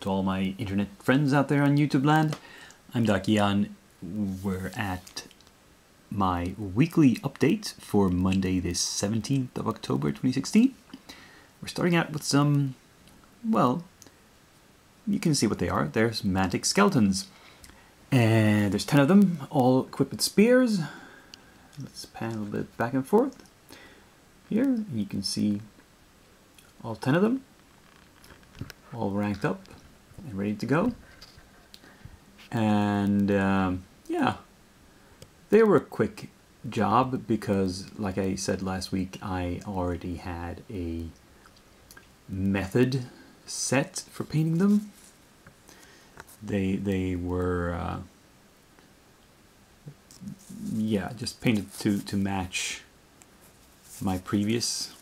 to all my internet friends out there on YouTube land. I'm Dakian. We're at my weekly update for Monday the 17th of October 2016. We're starting out with some, well, you can see what they are. There's mantic skeletons. And there's 10 of them, all equipped with spears. Let's pan a little bit back and forth. Here, and you can see all 10 of them, all ranked up and ready to go. And yeah, they were a quick job because, like I said last week, I already had a method set for painting them. They were yeah, just painted to match my previous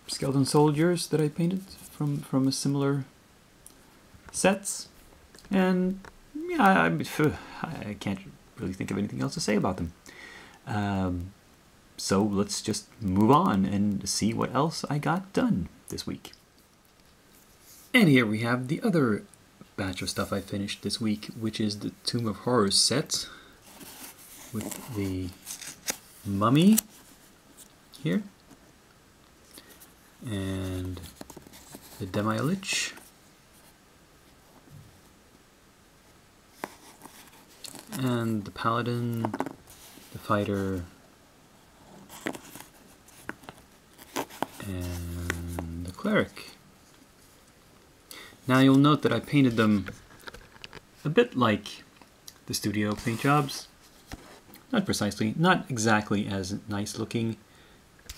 skeleton soldiers that I painted from a similar sets, and yeah, I can't really think of anything else to say about them. So let's just move on and see what else I got done this week. And here we have the other batch of stuff I finished this week, which is the Tomb of Horrors set with the mummy here and the Demi-Lich and the paladin, the fighter, and the cleric. Now you'll note that I painted them a bit like the studio paint jobs. Not precisely, not exactly as nice looking,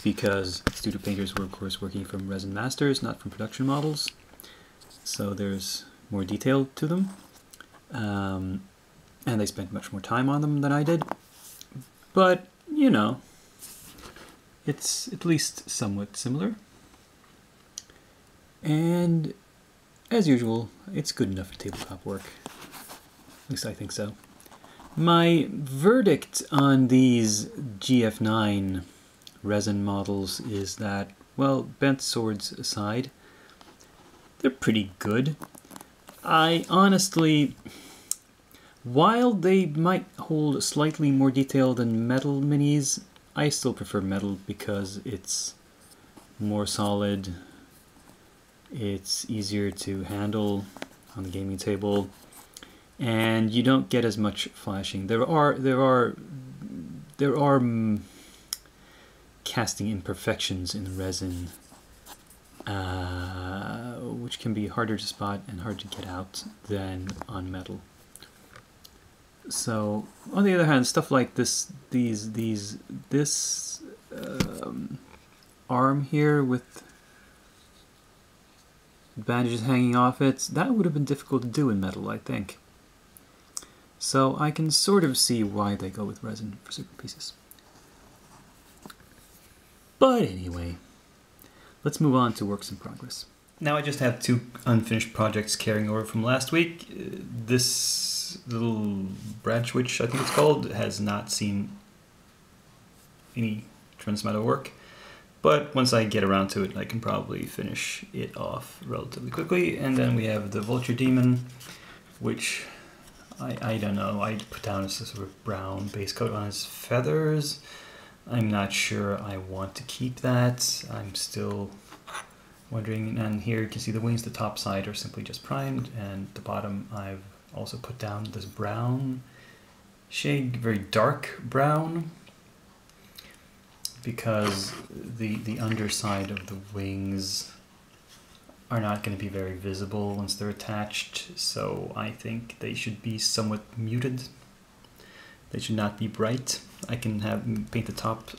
because studio painters were of course working from resin masters, not from production models. So there's more detail to them. And they spent much more time on them than I did. But, you know, it's at least somewhat similar. And as usual, it's good enough for tabletop work. At least I think so. My verdict on these GF9 resin models is that, well, bent swords aside, they're pretty good. I honestly, while they might hold slightly more detail than metal minis, I still prefer metal because it's more solid. It's easier to handle on the gaming table, and you don't get as much flashing. There are casting imperfections in resin, which can be harder to spot and hard to get out than on metal. So, on the other hand, stuff like this arm here with bandages hanging off it, that would have been difficult to do in metal, I think. So I can sort of see why they go with resin for certain pieces. But anyway, let's move on to works in progress. Now I just have 2 unfinished projects carrying over from last week. This little branch witch, I think it's called, has not seen any tremendous amount of work. But once I get around to it, I can probably finish it off relatively quickly. And then we have the vulture demon, which I don't know. I put down a sort of brown base coat on his feathers. I'm not sure I want to keep that. I'm still wondering. And here you can see the wings. The top side are simply just primed, and the bottom I've also put down this brown shade, very dark brown, because the underside of the wings are not going to be very visible once they're attached, so I think they should be somewhat muted. They should not be bright. I can paint the top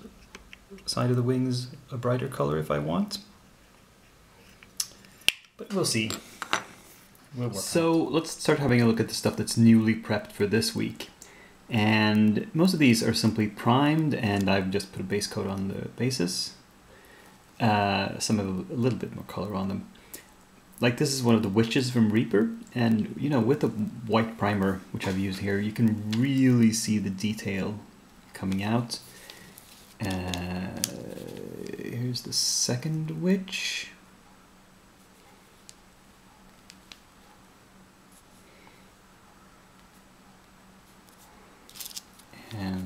side of the wings a brighter color if I want, but we'll see. So let's start having a look at the stuff that's newly prepped for this week. And most of these are simply primed, and I've just put a base coat on the bases. Some have a little bit more color on them. Like this is one of the witches from Reaper, and you know, with the white primer, which I've used here, you can really see the detail coming out. Here's the second witch.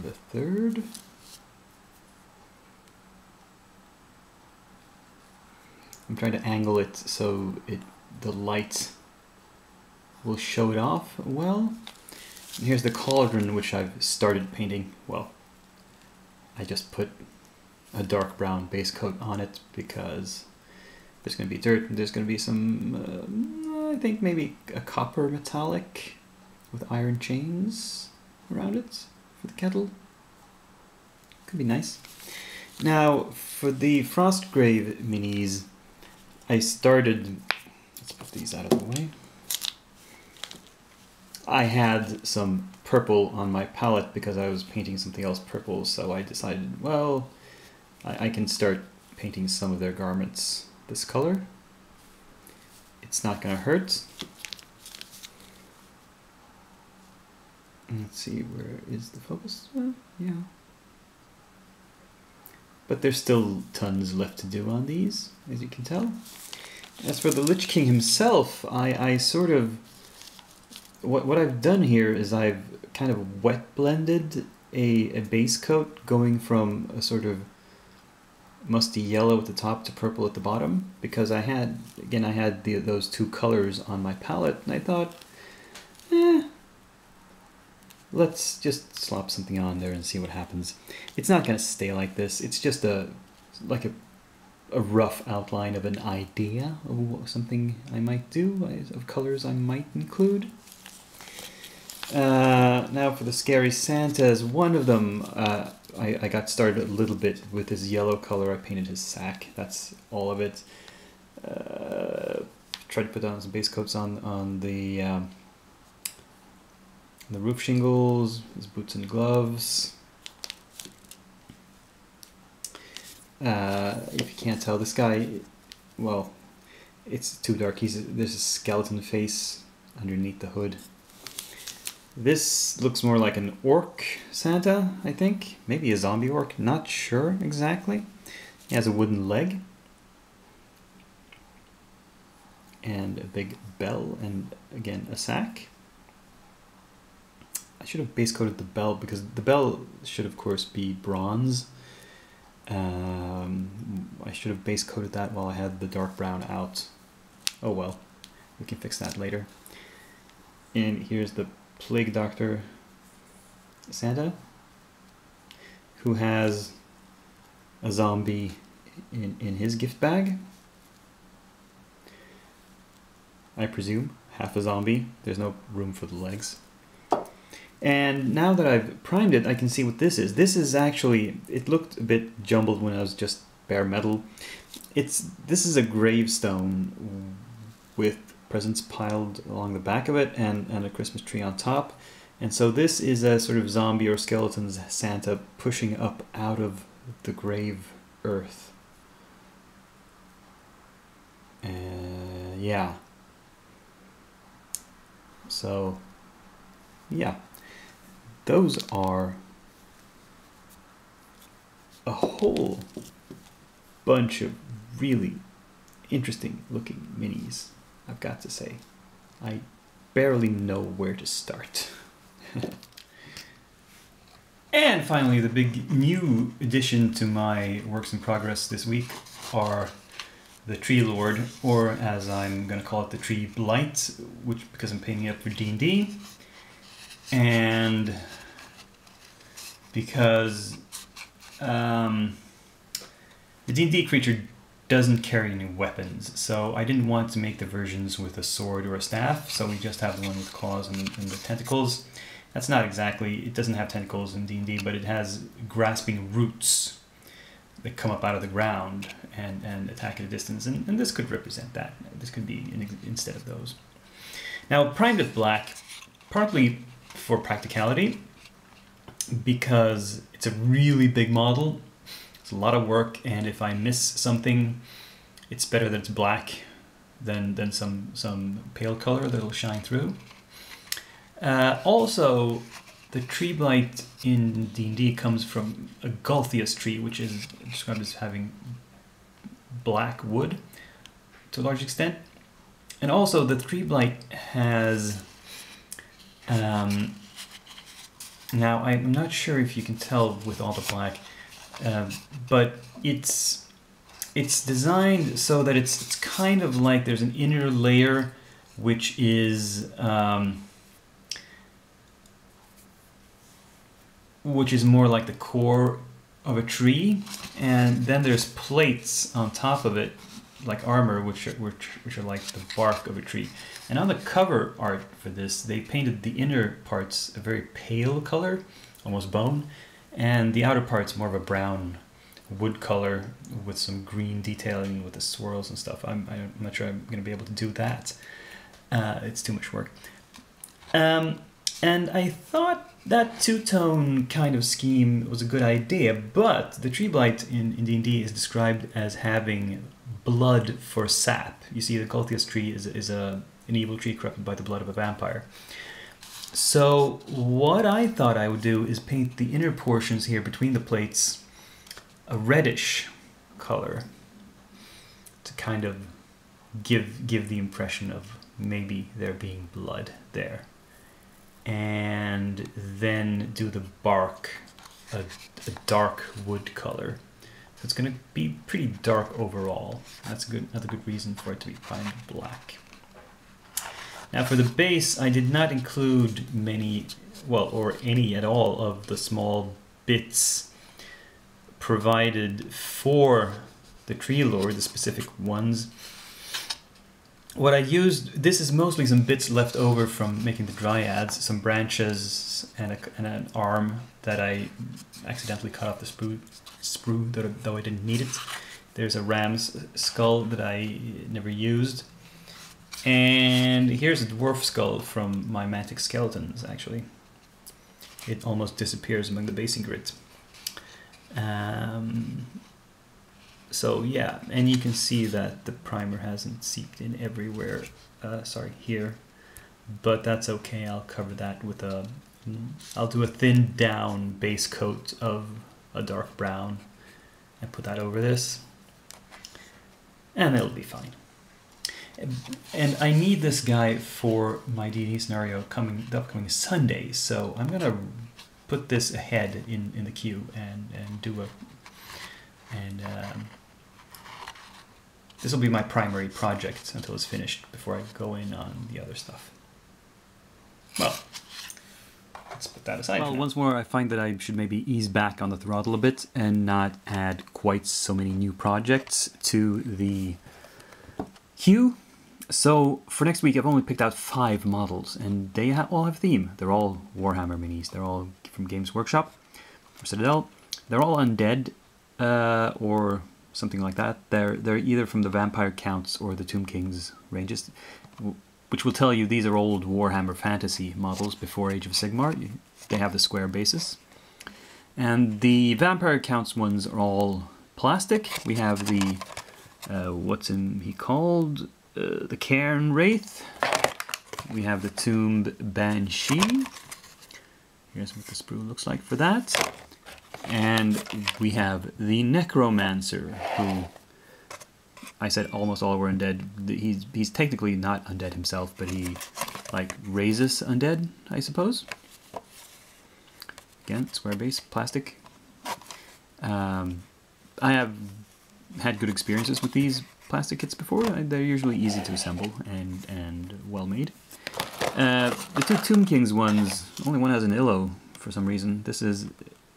the third. I'm trying to angle it so the light will show it off well. And here's the cauldron, which I've started painting. Well, I just put a dark brown base coat on it because there's going to be dirt and there's going to be some, I think maybe a copper metallic with iron chains around it for the kettle. Could be nice. Now, for the Frostgrave minis, I started, let's put these out of the way. I had some purple on my palette because I was painting something else purple, so I decided, well, I can start painting some of their garments this color. It's not going to hurt. Let's see, where is the focus? Well, yeah. But there's still tons left to do on these, as you can tell. As for the Lich King himself, I sort of... What I've done here is I've kind of wet blended a base coat going from a sort of musty yellow at the top to purple at the bottom, because I had those two colors on my palette, and I thought, let's just slop something on there and see what happens. It's not going to stay like this. It's just like a rough outline of an idea of something I might do, of colors I might include. Now for the Scary Santas, one of them, I got started a little bit with this yellow color. I painted his sack. That's all of it. Tried to put down some base coats on the roof shingles, his boots and gloves. If you can't tell, this guy, well, it's too dark. There's a skeleton face underneath the hood. This looks more like an orc Santa, I think. Maybe a zombie orc, not sure exactly. He has a wooden leg. And a big bell, and again, a sack. I should have base coated the bell, because the bell should of course be bronze. I should have base coated that while I had the dark brown out. Oh well, we can fix that later. And here's the Plague Doctor Santa, who has a zombie in his gift bag. I presume half a zombie. There's no room for the legs. And now that I've primed it, I can see what this is. This is actually, it looked a bit jumbled when I was just bare metal. This is a gravestone with presents piled along the back of it and a Christmas tree on top. And so this is a sort of zombie or skeleton Santa pushing up out of the grave earth. Yeah. So, yeah. Those are a whole bunch of really interesting looking minis, I've got to say. I barely know where to start. And finally, the big new addition to my works in progress this week are the Tree Lord, or as I'm going to call it, the Tree Blight, which because I'm painting it up for D&D. And because the D&D creature doesn't carry any weapons, so I didn't want to make the versions with a sword or a staff, so we just have the one with claws and the tentacles. That's not exactly, it doesn't have tentacles in D&D, but it has grasping roots that come up out of the ground and attack at a distance, and this could represent that. This could be instead of those. Now, primed with black, partly for practicality, because it's a really big model. It's a lot of work, and if I miss something, it's better that it's black than some pale color that'll shine through. Also, the tree blight in D&D comes from a Gulthias tree, which is described as having black wood to a large extent. And also, the tree blight has Now, I'm not sure if you can tell with all the black, but it's designed so that it's kind of like there's an inner layer which is more like the core of a tree, and then there's plates on top of it, like armor, which are like the bark of a tree. And on the cover art for this, they painted the inner parts a very pale color, almost bone, and the outer parts more of a brown wood color with some green detailing with the swirls and stuff. I'm not sure I'm going to be able to do that. It's too much work. And I thought that two-tone kind of scheme was a good idea, but the tree blight in D&D is described as having blood for sap. You see, the Cultius tree is an evil tree corrupted by the blood of a vampire. So what I thought I would do is paint the inner portions here between the plates a reddish color to kind of give the impression of maybe there being blood there. And then do the bark a dark wood color. So it's going to be pretty dark overall. That's another good reason for it to be primed black. Now for the base, I did not include many, well, or any at all of the small bits provided for the tree lore, the specific ones. What I used, this is mostly some bits left over from making the dryads, some branches and an arm that I accidentally cut off the sprue, though I didn't need it. There's a ram's skull that I never used. And here's a dwarf skull from my Mantic Skeletons, actually. It almost disappears among the basing grit. So yeah, and you can see that the primer hasn't seeped in everywhere, sorry, here, but that's okay. I'll cover that with I'll do a thin down base coat of a dark brown and put that over this, and it'll be fine. And I need this guy for my D&D scenario the upcoming Sunday, so I'm gonna put this ahead in the queue and do a, and this will be my primary project until it's finished before I go in on the other stuff. Well, let's put that aside. Well, once more, I find that I should maybe ease back on the throttle a bit and not add quite so many new projects to the queue. So for next week, I've only picked out 5 models, and they all have theme. They're all Warhammer minis. They're all from Games Workshop or Citadel. They're all undead or something like that. They're either from the Vampire Counts or the Tomb Kings ranges, which will tell you these are old Warhammer Fantasy models before Age of Sigmar. They have the square basis. And the Vampire Counts ones are all plastic. We have the, what's he called? The Cairn Wraith. We have the Tomb Banshee. Here's what the sprue looks like for that. And we have the Necromancer, who I said almost all were undead. He's technically not undead himself, but he like raises undead, I suppose. Again, square base, plastic. I have had good experiences with these plastic kits before. They're usually easy to assemble and well made. The 2 Tomb Kings ones, only one has an illo for some reason. This is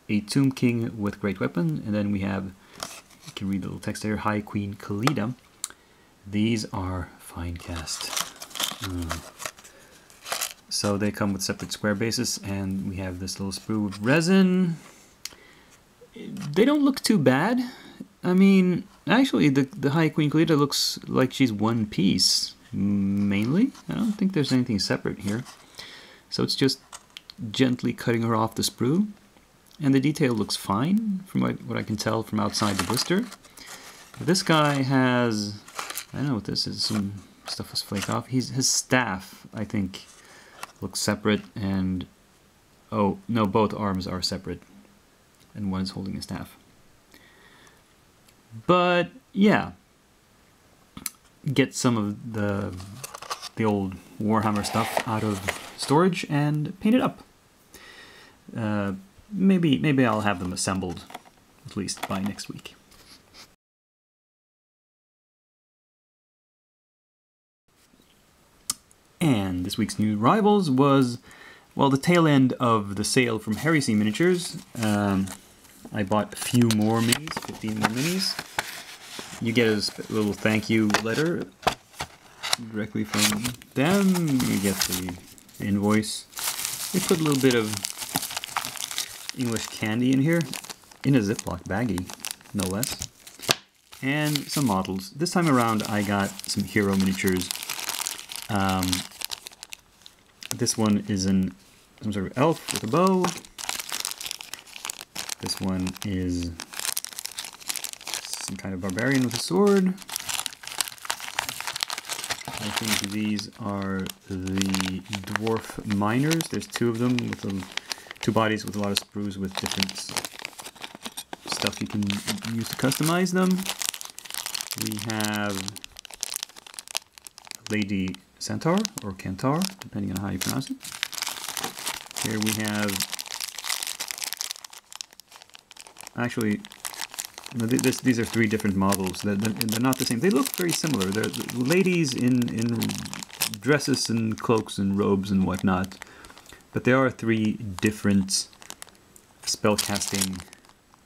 a Tomb King with great weapon, and then we have, you can read the little text there, High Queen Khalida. These are fine cast. So they come with separate square bases, and we have this little sprue of resin. They don't look too bad. I mean, actually, the High Queen Khalida looks like she's one piece, mainly. I don't think there's anything separate here. So it's just gently cutting her off the sprue. And the detail looks fine, from what I can tell from outside the blister. But this guy has, I don't know what this is, some stuff was flaked off. His staff, I think, looks separate, and, oh, no, both arms are separate, and one is holding a staff. But, yeah, get some of the old Warhammer stuff out of storage and paint it up. Maybe I'll have them assembled at least by next week. And this week's new arrivals was, well, the tail end of the sale from Heresy Miniatures. I bought a few more minis, 15 more minis. You get a little thank you letter directly from them. You get the invoice. They put a little bit of English candy in here, in a Ziploc baggie, no less. And some models. This time around I got some hero miniatures. This one is some sort of elf with a bow. This one is some kind of barbarian with a sword. I think these are the dwarf miners. There's two of them with two bodies with a lot of sprues with different stuff you can use to customize them. We have Lady Centaur, or Cantar, depending on how you pronounce it. Here we have, actually, these are three different models. They're not the same. They look very similar. They're ladies in dresses and cloaks and robes and whatnot, but there are three different spellcasting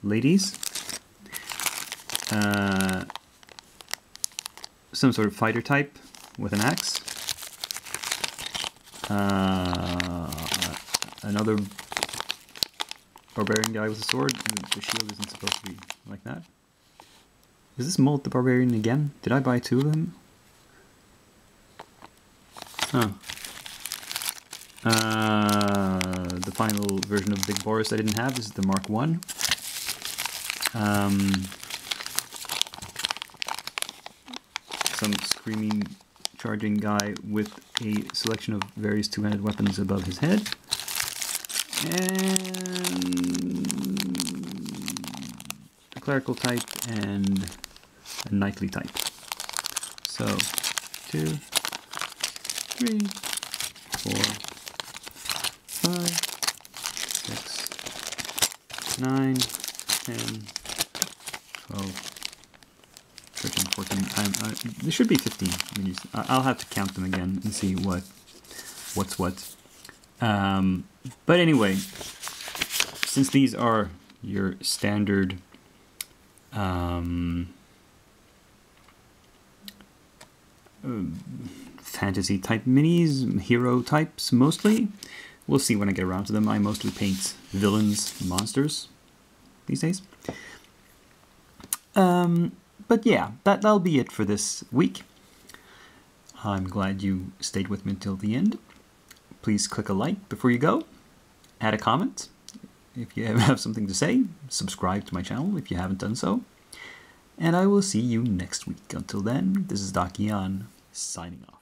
ladies. Some sort of fighter type with an axe. Another barbarian guy with a sword, and the shield isn't supposed to be like that. Is this Molt the Barbarian again? Did I buy two of them? Oh. The final version of Big Boris I didn't have. This is the Mark 1. Some screaming, charging guy with a selection of various two-handed weapons above his head. And a clerical type and a knightly type. So, 2, 3, 4, 5, 6, 9, 10, 12, 13, 14. There should be 15 minis. I'll have to count them again and see what's what. But anyway, since these are your standard fantasy type minis, hero types mostly, we'll see when I get around to them. I mostly paint villains, monsters these days. But yeah, that'll be it for this week. I'm glad you stayed with me until the end. Please click a like before you go. Add a comment if you have something to say. Subscribe to my channel if you haven't done so. And I will see you next week. Until then, this is Dakian signing off.